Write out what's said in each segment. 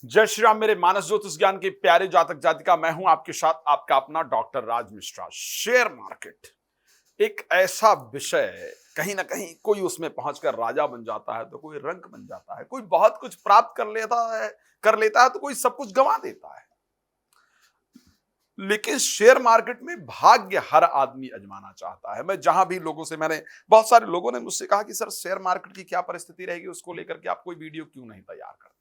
जय श्री राम मेरे मानस ज्योतिष ज्ञान के प्यारे जातक जातिका। मैं हूं आपके साथ आपका अपना डॉक्टर राज मिश्रा। शेयर मार्केट एक ऐसा विषय है, कहीं ना कहीं कोई उसमें पहुंचकर राजा बन जाता है तो कोई रंक बन जाता है, कोई बहुत कुछ प्राप्त कर लेता है तो कोई सब कुछ गंवा देता है। लेकिन शेयर मार्केट में भाग्य हर आदमी आजमाना चाहता है। मैं जहां भी लोगों से, मैंने बहुत सारे लोगों ने मुझसे कहा कि सर शेयर मार्केट की क्या परिस्थिति रहेगी, उसको लेकर के आप कोई वीडियो क्यों नहीं तैयार करते हैं।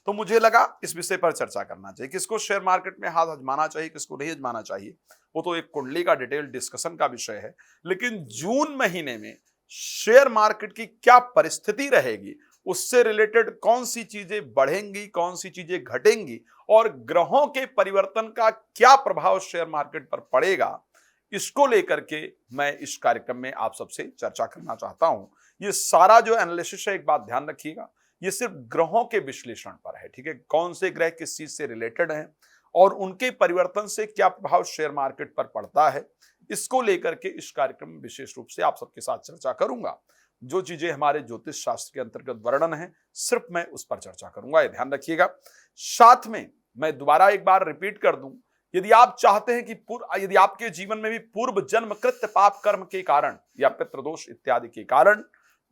तो मुझे लगा इस विषय पर चर्चा करना चाहिए, किसको शेयर मार्केट में हाथ आजमाना चाहिए, किसको नहीं आजमाना चाहिए। वो तो एक कुंडली का डिटेल डिस्कशन का विषय है। लेकिन जून महीने में शेयर मार्केट की क्या परिस्थिति रहेगी, उससे रिलेटेड कौन सी चीजें बढ़ेंगी, कौन सी चीजें घटेंगी और ग्रहों के परिवर्तन का क्या प्रभाव शेयर मार्केट पर पड़ेगा, इसको लेकर के मैं इस कार्यक्रम में आप सबसे चर्चा करना चाहता हूं। ये सारा जो एनालिसिस है, एक बात ध्यान रखिएगा, ये सिर्फ ग्रहों के विश्लेषण पर है, ठीक है। कौन से ग्रह किस चीज से रिलेटेड हैं और उनके परिवर्तन से क्या प्रभाव शेयर मार्केट पर पड़ता है, इसको लेकर के इस कार्यक्रम में विशेष रूप से आप सबके साथ चर्चा करूंगा। जो चीजें हमारे ज्योतिष शास्त्र के अंतर्गत वर्णन है, सिर्फ मैं उस पर चर्चा करूंगा, ये ध्यान रखिएगा। साथ में मैं दोबारा एक बार रिपीट कर दूं, यदि आप चाहते हैं कि यदि आपके जीवन में भी पूर्व जन्मकृत पाप कर्म के कारण या पितृदोष इत्यादि के कारण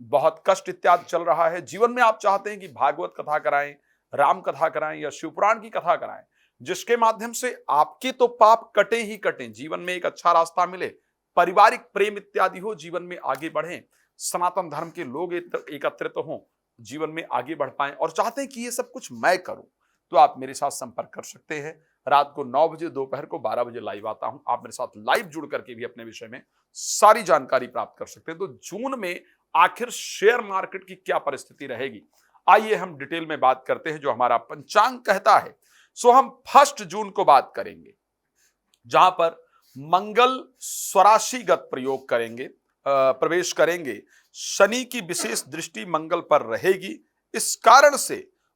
बहुत कष्ट इत्यादि चल रहा है, जीवन में आप चाहते हैं कि भागवत कथा कराएं, राम कथा कराएं या शिवपुराण की कथा कराएं, जिसके माध्यम से आपके तो पाप कटे ही कटे, जीवन में एक अच्छा रास्ता मिले, पारिवारिक प्रेम इत्यादि हो, जीवन में आगे बढ़े, सनातन धर्म के लोग एकत्रित हों, जीवन में आगे बढ़ पाएं और चाहते हैं कि ये सब कुछ मैं करूं, तो आप मेरे साथ संपर्क कर सकते हैं। रात को 9 बजे, दोपहर को 12 बजे लाइव आता हूं। आप मेरे साथ लाइव जुड़ करके भी अपने विषय में सारी जानकारी प्राप्त कर सकते हैं। तो जून में आखिर शेयर मार्केट की क्या परिस्थिति रहेगी, आइए हम डिटेल में बात करते हैं। जो हमारा पंचांग कहता है, सो हम 1 जून को बात करेंगे, जहां पर मंगल स्वराशिगत प्रवेश करेंगे। शनि की विशेष दृष्टि मंगल पर रहेगी। इस कारण से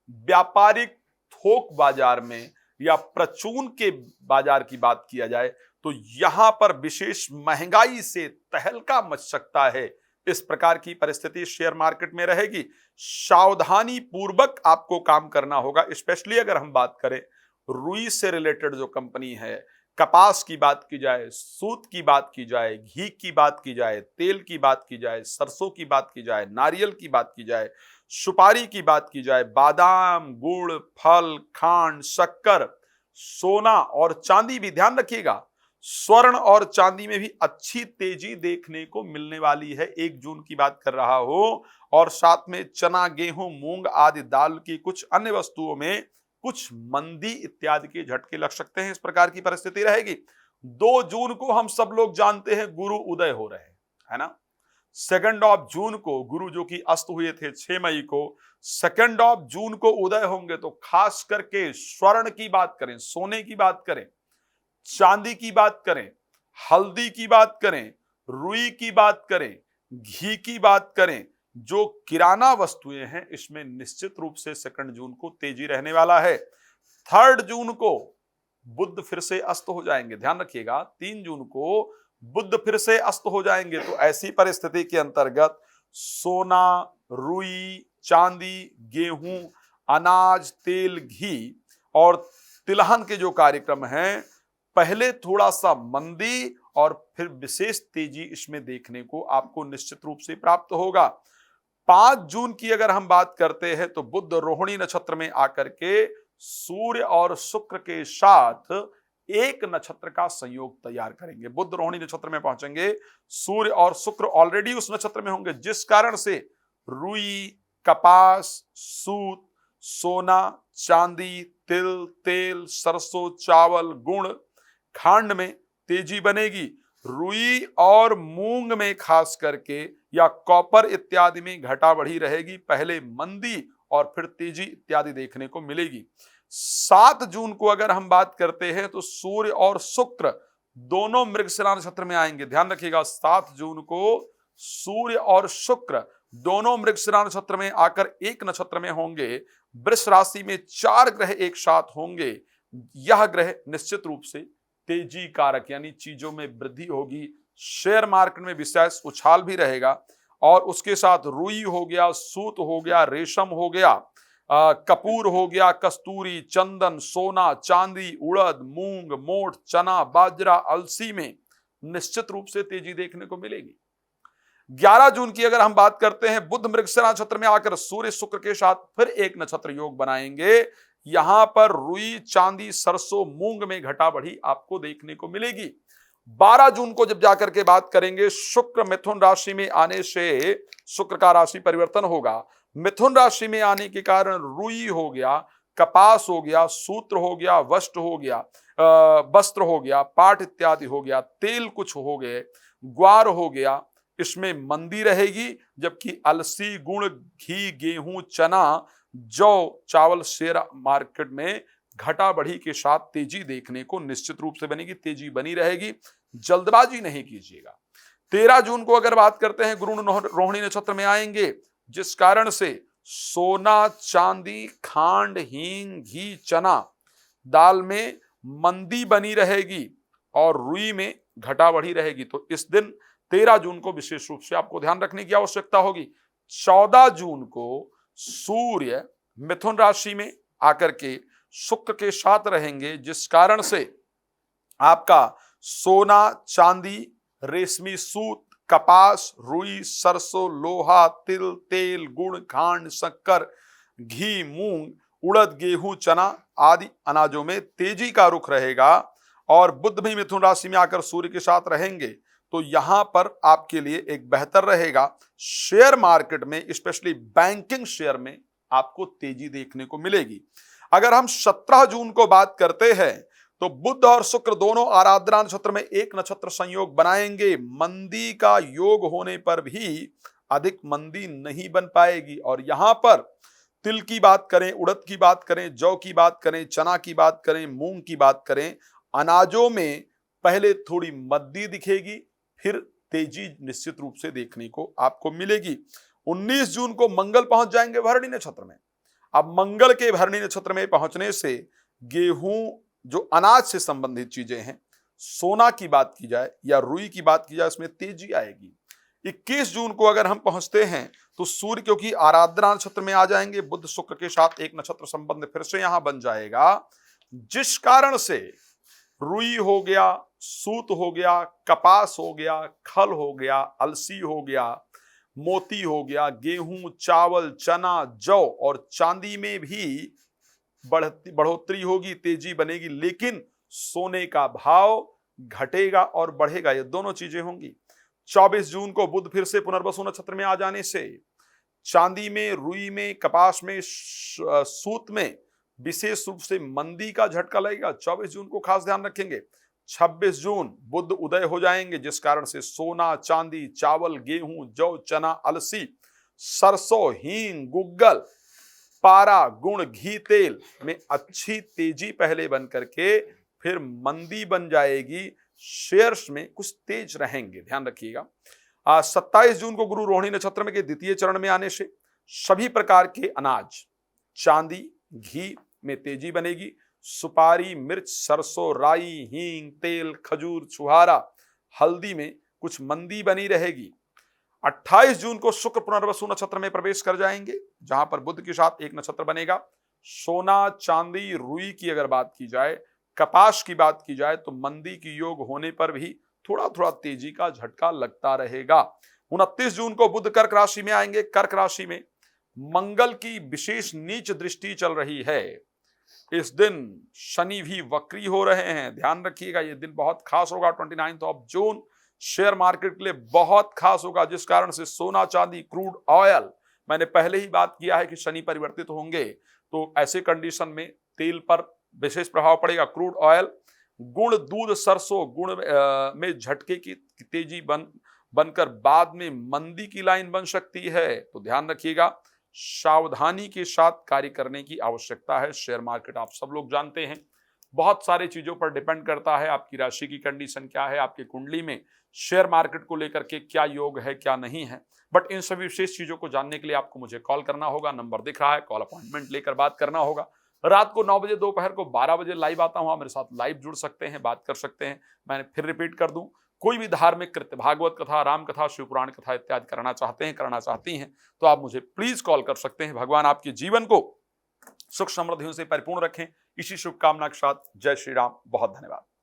व्यापारिक थोक बाजार में या प्रचून के बाजार की बात किया जाए तो यहां पर विशेष महंगाई से तहलका मच सकता है। इस प्रकार की परिस्थिति शेयर मार्केट में रहेगी। सावधानी पूर्वक आपको काम करना होगा, स्पेशली अगर हम बात करें रुई से रिलेटेड जो कंपनी है, कपास की बात की जाए, सूत की बात की जाए, घी की बात की जाए, तेल की बात की जाए, सरसों की बात की जाए, नारियल की बात की जाए, सुपारी की बात की जाए, बादाम, गुड़, फल, खांड, शक्कर, सोना और चांदी भी ध्यान रखिएगा, स्वर्ण और चांदी में भी अच्छी तेजी देखने को मिलने वाली है। 1 जून की बात कर रहा हो, और साथ में चना, गेहूं, मूंग आदि दाल की कुछ अन्य वस्तुओं में कुछ मंदी इत्यादि के झटके लग सकते हैं। इस प्रकार की परिस्थिति रहेगी। 2 जून को हम सब लोग जानते हैं गुरु उदय हो रहे हैं, है ना। 2 जून को गुरु जो कि अस्त हुए थे 6 मई को, 2 जून को उदय होंगे। तो खास करके स्वर्ण की बात करें, सोने की बात करें, चांदी की बात करें, हल्दी की बात करें, रुई की बात करें, घी की बात करें, जो किराना वस्तुएं हैं, इसमें निश्चित रूप से 2 जून को तेजी रहने वाला है। 3 जून को बुध फिर से अस्त हो जाएंगे, ध्यान रखिएगा। 3 जून को बुध फिर से अस्त हो जाएंगे। तो ऐसी परिस्थिति के अंतर्गत सोना, रुई, चांदी, गेहूं, अनाज, तेल, घी और तिलहन के जो कार्यक्रम हैं, पहले थोड़ा सा मंदी और फिर विशेष तेजी इसमें देखने को आपको निश्चित रूप से प्राप्त होगा। 5 जून की अगर हम बात करते हैं तो बुध रोहिणी नक्षत्र में आकर के सूर्य और शुक्र के साथ एक नक्षत्र का संयोग तैयार करेंगे। बुध रोहिणी नक्षत्र में पहुंचेंगे, सूर्य और शुक्र ऑलरेडी उस नक्षत्र में होंगे, जिस कारण से रुई, कपास, सूत, सोना, चांदी, तिल, तेल, सरसों, चावल, गुड़, खांड में तेजी बनेगी। रुई और मूंग में खास करके या कॉपर इत्यादि में घटा बढ़ी रहेगी। पहले मंदी और फिर तेजी इत्यादि देखने को मिलेगी। 7 जून को अगर हम बात करते हैं तो सूर्य और शुक्र दोनों मृगशिरा नक्षत्र में आएंगे। ध्यान रखिएगा, 7 जून को सूर्य और शुक्र दोनों मृगशिरा नक्षत्र में आकर एक नक्षत्र में होंगे। वृष राशि में 4 ग्रह एक साथ होंगे। यह ग्रह निश्चित रूप से तेजी कारक, यानी चीजों में वृद्धि होगी। शेयर मार्केट में विशेष उछाल भी रहेगा। और उसके साथ रुई हो गया, सूत हो गया, रेशम हो गया, कपूर हो गया, कस्तूरी, चंदन, सोना, चांदी, उड़द, मूंग, मोठ, चना, बाजरा, अलसी में निश्चित रूप से तेजी देखने को मिलेगी। 11 जून की अगर हम बात करते हैं, बुध मृगशिरा नक्षत्र में आकर सूर्य शुक्र के साथ फिर एक नक्षत्र योग बनाएंगे। यहां पर रुई, चांदी, सरसों, मूंग में घटा बढ़ी आपको देखने को मिलेगी। 12 जून को जब जाकर के बात करेंगे, शुक्र मिथुन राशि में आने से शुक्र का राशि परिवर्तन होगा। मिथुन राशि में आने के कारण रुई हो गया, कपास हो गया, सूत्र हो गया, वस्त्र हो गया, पाट इत्यादि हो गया, तेल कुछ हो गए, ग्वार हो गया, इसमें मंदी रहेगी। जबकि अलसी, गुड़, घी, गेहूं, चना, जौ, चावल शेयर मार्केट में घटा बढ़ी के साथ तेजी देखने को निश्चित रूप से बनेगी, तेजी बनी रहेगी। जल्दबाजी नहीं कीजिएगा। 13 जून को अगर बात करते हैं, गुरु रोहिणी नक्षत्र में आएंगे, जिस कारण से सोना, चांदी, खांड, हींग, घी, चना, दाल में मंदी बनी रहेगी और रुई में घटा बढ़ी रहेगी। तो इस दिन 13 जून को विशेष रूप से आपको ध्यान रखने की आवश्यकता होगी। 14 जून को सूर्य मिथुन राशि में आकर के शुक्र के साथ रहेंगे, जिस कारण से आपका सोना, चांदी, रेशमी सूत, कपास, रुई, सरसों, लोहा, तिल, तेल, गुड़, खांड, शक्कर, घी, मूंग, उड़द, गेहूं, चना आदि अनाजों में तेजी का रुख रहेगा। और बुध भी मिथुन राशि में आकर सूर्य के साथ रहेंगे, तो यहां पर आपके लिए एक बेहतर रहेगा। शेयर मार्केट में, स्पेशली बैंकिंग शेयर में आपको तेजी देखने को मिलेगी। अगर हम 17 जून को बात करते हैं, तो बुध और शुक्र दोनों आराधना नक्षत्र में एक नक्षत्र संयोग बनाएंगे। मंदी का योग होने पर भी अधिक मंदी नहीं बन पाएगी। और यहां पर तिल की बात करें, उड़द की बात करें, जौ की बात करें, चना की बात करें, मूंग की बात करें, अनाजों में पहले थोड़ी मंदी दिखेगी, फिर तेजी निश्चित रूप से देखने को आपको मिलेगी। 19 जून को मंगल पहुंच जाएंगे भरणी नक्षत्र में। अब मंगल के भरणी नक्षत्र में पहुंचने से गेहूं, जो अनाज से संबंधित चीजें हैं, सोना की बात की जाए या रुई की बात की जाए, इसमें तेजी आएगी। 21 जून को अगर हम पहुंचते हैं, तो सूर्य क्योंकि आराधना नक्षत्र में आ जाएंगे, बुध शुक्र के साथ एक नक्षत्र संबंध फिर से यहां बन जाएगा, जिस कारण से रुई हो गया, सूत हो गया, कपास हो गया, खल हो गया, अलसी हो गया, मोती हो गया, गेहूं, चावल, चना, जौ और चांदी में भी बढ़ोतरी होगी, तेजी बनेगी। लेकिन सोने का भाव घटेगा और बढ़ेगा, ये दोनों चीजें होंगी। 24 जून को बुध फिर से पुनर्वसु नक्षत्र में आ जाने से चांदी में, रुई में, कपास में, सूत में विशेष रूप से मंदी का झटका लगेगा। 24 जून को खास ध्यान रखेंगे। 26 जून बुध उदय हो जाएंगे, जिस कारण से सोना, चांदी, चावल, गेहूं, जौ, चना, अलसी, सरसों, हींग, गुग्गल, पारा, गुड़, घी, तेल में अच्छी तेजी पहले बन करके फिर मंदी बन जाएगी। शेयर्स में कुछ तेज रहेंगे, ध्यान रखिएगा। 27 जून को गुरु रोहिणी नक्षत्र में के द्वितीय चरण में आने से सभी प्रकार के अनाज, चांदी, घी में तेजी बनेगी। सुपारी, मिर्च, सरसों, राई, हींग, तेल, खजूर, छुहारा, हल्दी में कुछ मंदी बनी रहेगी। 28 जून को शुक्र पुनर्वसु नक्षत्र में प्रवेश कर जाएंगे, जहां पर बुध के साथ एक नक्षत्र बनेगा। सोना, चांदी, रुई की अगर बात की जाए, कपास की बात की जाए, तो मंदी की योग होने पर भी थोड़ा थोड़ा तेजी का झटका लगता रहेगा। 29 जून को बुध कर्क राशि में आएंगे। कर्क राशि में मंगल की विशेष नीच दृष्टि चल रही है। इस दिन शनि भी वक्री हो रहे हैं, ध्यान रखिएगा। ये दिन बहुत खास होगा। 29 जून शेयर मार्केट के लिए बहुत खास होगा, जिस कारण से सोना, चांदी, क्रूड ऑयल, मैंने पहले ही बात किया है कि शनि परिवर्तित होंगे, तो ऐसे कंडीशन में तेल पर विशेष प्रभाव पड़ेगा। क्रूड ऑयल, गुड़, दूध, सरसों, गुड़ में झटके की तेजी बनकर बाद में मंदी की लाइन बन सकती है, तो ध्यान रखिएगा। सावधानी के साथ कार्य करने की आवश्यकता है। शेयर मार्केट आप सब लोग जानते हैं, बहुत सारी चीजों पर डिपेंड करता है। आपकी राशि की कंडीशन क्या है, आपकी कुंडली में शेयर मार्केट को लेकर के क्या योग है, क्या नहीं है। बट इन सभी विशेष चीजों को जानने के लिए आपको मुझे कॉल करना होगा। नंबर दिख रहा है, कॉल अपॉइंटमेंट लेकर बात करना होगा। रात को 9 बजे, दोपहर को 12 बजे लाइव आता हूं, आप मेरे साथ लाइव जुड़ सकते हैं, बात कर सकते हैं। मैंने फिर रिपीट कर दूं, कोई भी धार्मिक कृत्य, भागवत कथा, राम कथा, शिव पुराण कथा इत्यादि करना चाहते हैं, करना चाहती हैं, तो आप मुझे प्लीज कॉल कर सकते हैं। भगवान आपके जीवन को सुख समृद्धियों से परिपूर्ण रखें। इसी शुभकामना के साथ जय श्री राम। बहुत धन्यवाद।